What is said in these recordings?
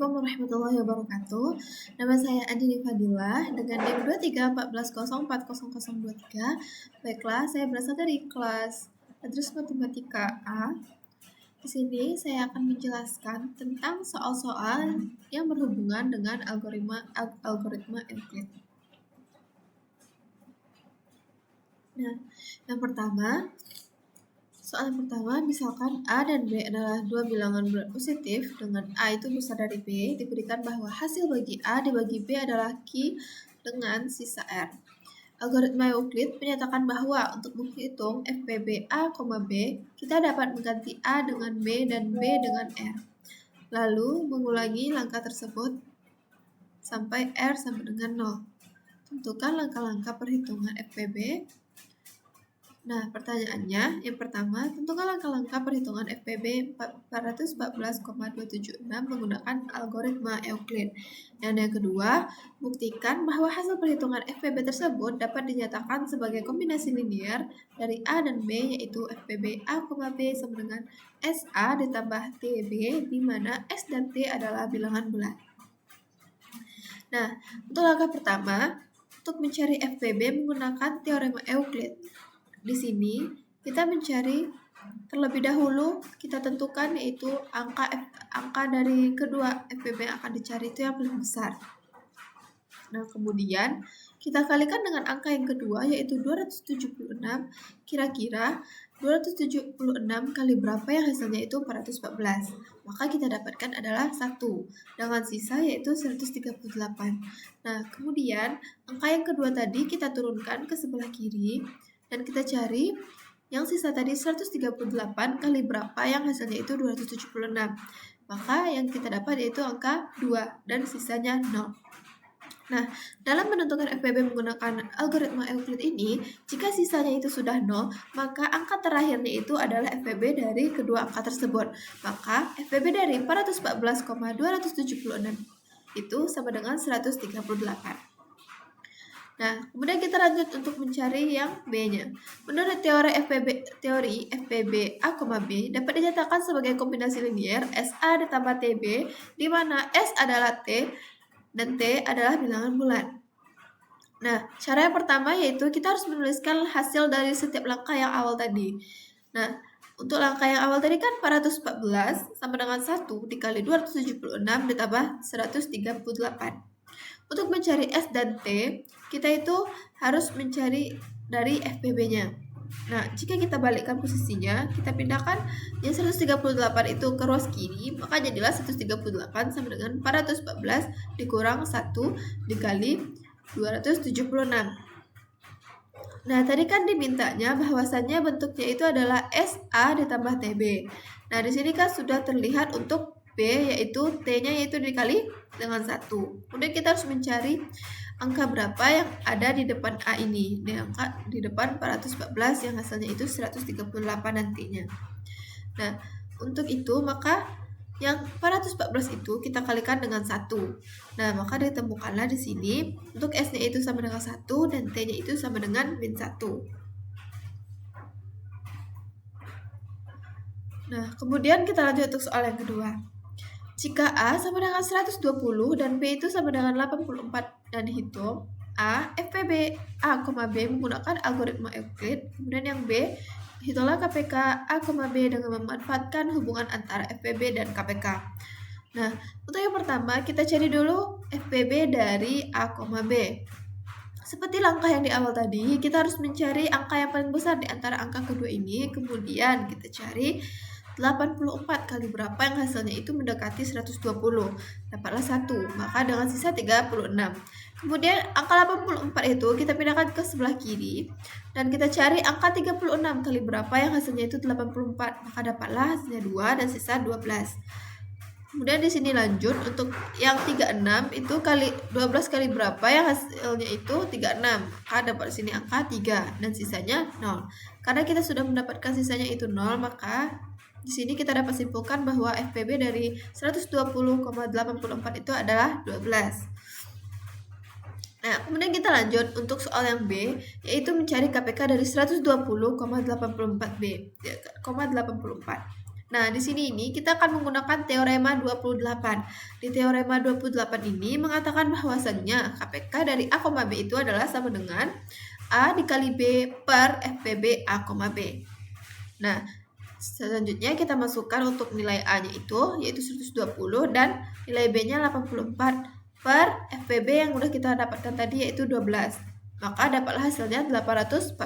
Assalamualaikum warahmatullahi wabarakatuh. Nama saya Andini Fadilah dengan NIM 2314040023. Baiklah, saya berasal dari kelas Adres Matematika A. Di sini saya akan menjelaskan tentang soal-soal yang berhubungan dengan algoritma Euclid. Nah, soal yang pertama, misalkan A dan B adalah dua bilangan bulat positif dengan A itu besar dari B, diberikan bahwa hasil bagi A dibagi B adalah Q dengan sisa R. Algoritma Euclid menyatakan bahwa untuk menghitung FPB A, B, kita dapat mengganti A dengan B dan B dengan R. Lalu mengulangi langkah tersebut sampai R sama dengan 0. Tentukan langkah-langkah perhitungan FPB. Nah, pertanyaannya, yang pertama, tentukan langkah-langkah perhitungan FPB 414,276 menggunakan algoritma Euclid. Dan yang kedua, buktikan bahwa hasil perhitungan FPB tersebut dapat dinyatakan sebagai kombinasi linear dari A dan B, yaitu FPB A, B sama dengan SA ditambah TB, di mana S dan T adalah bilangan bulat. Nah, untuk langkah pertama, untuk mencari FPB menggunakan teorema Euclid. Di sini kita mencari terlebih dahulu, kita tentukan yaitu angka dari kedua FPB yang akan dicari itu yang paling besar. Nah, kemudian kita kalikan dengan angka yang kedua yaitu 276. Kira-kira 276 kali berapa yang hasilnya itu 414. Maka kita dapatkan adalah 1 dengan sisa yaitu 138. Nah, kemudian angka yang kedua tadi kita turunkan ke sebelah kiri dan kita cari yang sisa tadi 138 kali berapa yang hasilnya itu 276. Maka yang kita dapat yaitu angka 2 dan sisanya 0. Nah, dalam menentukan FPB menggunakan algoritma Euclid ini, jika sisanya itu sudah 0, maka angka terakhirnya itu adalah FPB dari kedua angka tersebut. Maka FPB dari 414,276 itu sama dengan 138. Nah, kemudian kita lanjut untuk mencari yang B-nya. Menurut teori FPB A, B dapat dinyatakan sebagai kombinasi linear SA ditambah TB, di mana S adalah T dan T adalah bilangan bulat. Nah, cara yang pertama yaitu kita harus menuliskan hasil dari setiap langkah yang awal tadi. Nah, untuk langkah yang awal tadi kan 414 sama dengan 1 dikali 276 ditambah 138. Untuk mencari S dan T, kita itu harus mencari dari FPB-nya. Nah, jika kita balikkan posisinya, kita pindahkan yang 138 itu ke ruas kiri, maka jadilah 138 sama dengan 414 dikurang 1 dikali 276. Nah, tadi kan dimintanya bahwasannya bentuknya itu adalah SA ditambah TB. Nah, di sini kan sudah terlihat untuk B yaitu T-nya yaitu dikali dengan 1. Kemudian kita harus mencari angka berapa yang ada di depan A ini. Angka di depan 414 yang hasilnya itu 138 nantinya. Nah, untuk itu maka yang 414 itu kita kalikan dengan 1. Nah, maka ditemukanlah di sini untuk S-nya itu sama dengan 1 dan T-nya itu sama dengan min 1. Nah, kemudian kita lanjut untuk soal yang kedua. Jika A sama dengan 120 dan B itu sama dengan 84 dan hitung A, FPB A, B menggunakan algoritma Euclid. Kemudian yang B, hitunglah KPK A, B dengan memanfaatkan hubungan antara FPB dan KPK. Nah, untuk yang pertama kita cari dulu FPB dari A, B. Seperti langkah yang di awal tadi, kita harus mencari angka yang paling besar di antara angka kedua ini. Kemudian kita cari 84 kali berapa yang hasilnya itu mendekati 120. Dapatlah 1, maka dengan sisa 36. Kemudian angka 84 itu kita pindahkan ke sebelah kiri dan kita cari angka 36 kali berapa yang hasilnya itu 84. Maka dapatlah hasilnya 2 dan sisa 12. Kemudian di sini lanjut untuk yang 36 itu kali 12 kali berapa yang hasilnya itu 36. Maka dapat di sini angka 3 dan sisanya 0. Karena kita sudah mendapatkan sisanya itu 0, maka di sini kita dapat simpulkan bahwa FPB dari 120,84 itu adalah 12. Nah, kemudian kita lanjut untuk soal yang B, yaitu mencari KPK dari 120,84 B, 84. Nah, di sini kita akan menggunakan teorema 28. Di teorema 28 ini mengatakan bahwasannya KPK dari A, B itu adalah sama dengan A dikali B per FPB A, B. Nah, selanjutnya kita masukkan untuk nilai A-nya itu yaitu 120 dan nilai B-nya 84 per FPB yang udah kita dapatkan tadi yaitu 12. Maka dapatlah hasilnya 840.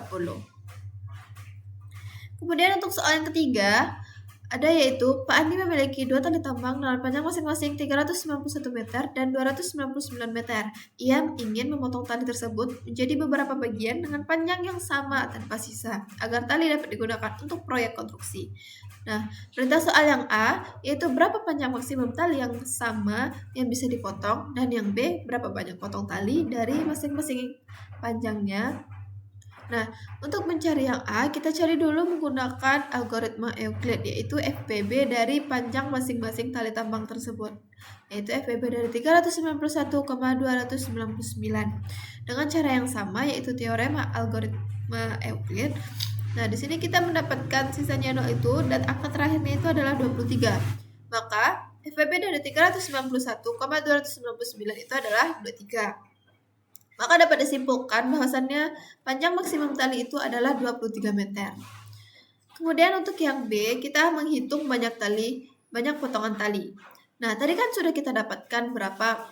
Kemudian untuk soal yang ketiga, ada yaitu Pak Andi memiliki dua tali tambang dengan panjang masing-masing 391 meter dan 299 meter. Ia ingin memotong tali tersebut menjadi beberapa bagian dengan panjang yang sama tanpa sisa, agar tali dapat digunakan untuk proyek konstruksi. Nah, perintah soal yang A, yaitu berapa panjang maksimum tali yang sama yang bisa dipotong, dan yang B, berapa banyak potong tali dari masing-masing panjangnya. Nah, untuk mencari yang A, kita cari dulu menggunakan algoritma Euclid, yaitu FPB dari panjang masing-masing tali tambang tersebut, yaitu FPB dari 391,299. Dengan cara yang sama, yaitu teorema algoritma Euclid. Nah, di sini kita mendapatkan sisanya 0 itu, dan angka terakhirnya itu adalah 23. Maka, FPB dari 391,299 itu adalah 23. Maka dapat disimpulkan bahwasannya panjang maksimum tali itu adalah 23 meter. Kemudian untuk yang B, kita menghitung banyak potongan tali. Nah, tadi kan sudah kita dapatkan berapa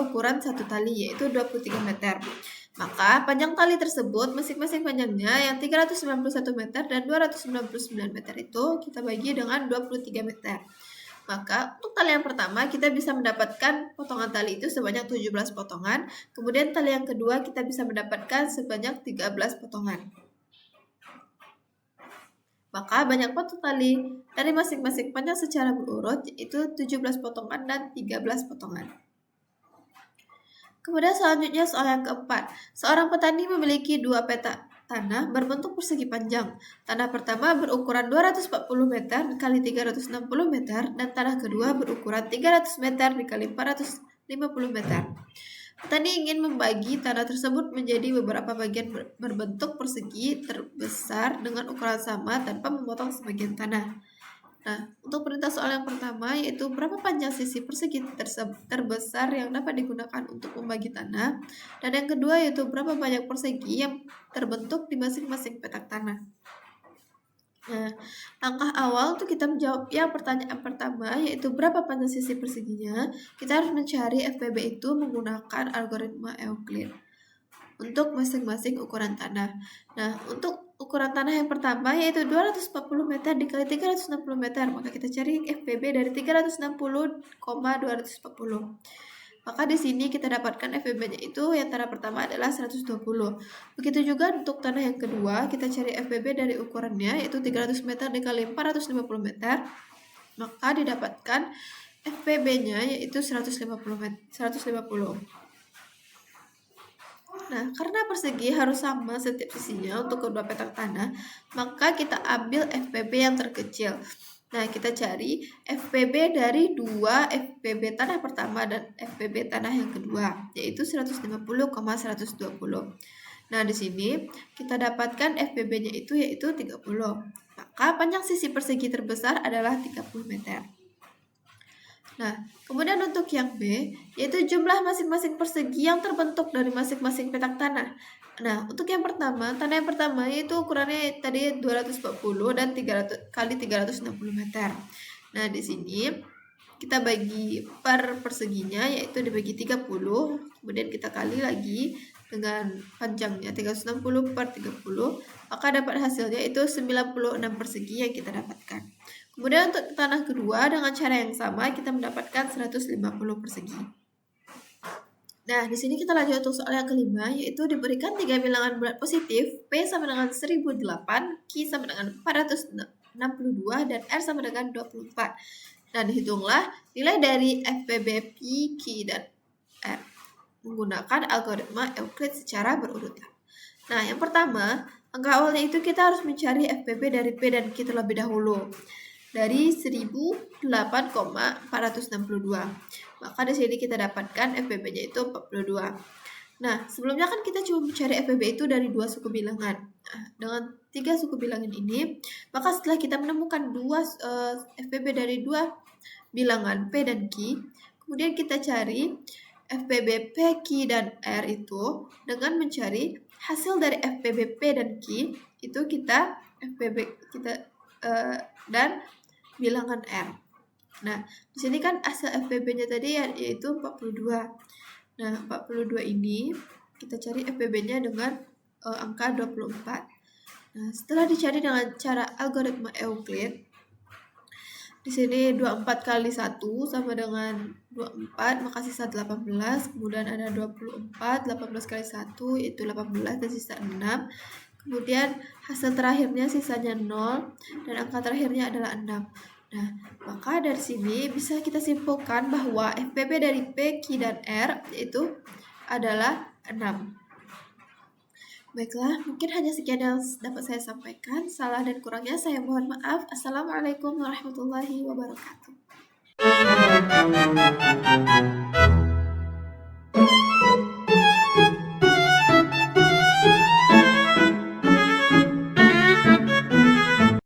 ukuran satu tali, yaitu 23 meter. Maka panjang tali tersebut masing-masing panjangnya yang 391 meter dan 299 meter itu kita bagi dengan 23 meter. Maka untuk tali yang pertama kita bisa mendapatkan potongan tali itu sebanyak 17 potongan. Kemudian tali yang kedua kita bisa mendapatkan sebanyak 13 potongan. Maka banyak potong tali dari masing-masing panjang secara berurut yaitu 17 potongan dan 13 potongan. Kemudian selanjutnya soal yang keempat. Seorang petani memiliki dua petak tanah berbentuk persegi panjang. Tanah pertama berukuran 240 meter kali 360 meter dan tanah kedua berukuran 300 meter dikali 450 meter. Petani ingin membagi tanah tersebut menjadi beberapa bagian berbentuk persegi terbesar dengan ukuran sama tanpa memotong sebagian tanah. Nah, untuk perintah soal yang pertama yaitu berapa panjang sisi persegi terbesar yang dapat digunakan untuk membagi tanah, dan yang kedua yaitu berapa banyak persegi yang terbentuk di masing-masing petak tanah. Nah, langkah awal untuk kita menjawab yang pertanyaan pertama yaitu berapa panjang sisi perseginya, kita harus mencari FPB itu menggunakan algoritma Euclid untuk masing-masing ukuran tanah. Nah, untuk ukuran tanah yang pertama yaitu 240 meter dikali 360 meter, maka kita cari FPB dari 360,240. Maka di sini kita dapatkan FPB-nya itu yang tanah pertama adalah 120. Begitu juga untuk tanah yang kedua, kita cari FPB dari ukurannya yaitu 300 meter dikali 450 meter, maka didapatkan FPB-nya yaitu 150 meter, 150. Nah, karena persegi harus sama setiap sisinya untuk kedua petak tanah, maka kita ambil FPB yang terkecil. Nah, kita cari FPB dari dua FPB tanah pertama dan FPB tanah yang kedua, yaitu 150,120. Nah, di sini kita dapatkan FPB-nya itu yaitu 30. Maka panjang sisi persegi terbesar adalah 30 meter. Nah, kemudian untuk yang B, yaitu jumlah masing-masing persegi yang terbentuk dari masing-masing petak tanah. Nah, untuk yang pertama, tanah yang pertama yaitu ukurannya tadi 240 dan 300 kali 360 meter. Nah, di sini kita bagi per perseginya yaitu dibagi 30, kemudian kita kali lagi dengan panjangnya 360 per 30, maka dapat hasilnya itu 96 persegi yang kita dapatkan. Kemudian untuk tanah kedua dengan cara yang sama kita mendapatkan 150 persegi. Nah, di sini kita lanjut untuk soal yang kelima, yaitu diberikan 3 bilangan berat positif, P sama dengan 1008, Q sama dengan 462, dan R sama dengan 24. Nah, dihitunglah nilai dari FPB, P, Q, dan R menggunakan algoritma Euclid secara berurutan. Nah, yang pertama, angka awalnya itu kita harus mencari FPB dari P dan Q terlebih dahulu. Dari 1008,462. Maka di sini kita dapatkan FPB-nya itu 42. Nah, sebelumnya kan kita cuma mencari FPB itu dari dua suku bilangan. Nah, dengan 3 suku bilangan ini, maka setelah kita menemukan FPB dari 2 bilangan P dan Q, kemudian kita cari FPB P, Q, dan R itu dengan mencari hasil dari FPB P dan Q, itu kita FPB kita dan bilangan R. Nah, di sini kan hasil FPB-nya tadi yaitu 42. Nah, 42 ini kita cari FPB-nya dengan angka 24. Nah, setelah dicari dengan cara algoritma Euclid, di sini 24 kali 1 sama dengan 24, maka sisa 18. Kemudian ada 24, 18 kali 1 yaitu 18 dan sisa 6. Kemudian hasil terakhirnya sisanya 0 dan angka terakhirnya adalah 6. Nah, maka dari sini bisa kita simpulkan bahwa FPB dari P, Q, dan R yaitu adalah 6. Baiklah, mungkin hanya sekian yang dapat saya sampaikan. Salah dan kurangnya saya mohon maaf. Assalamualaikum warahmatullahi wabarakatuh.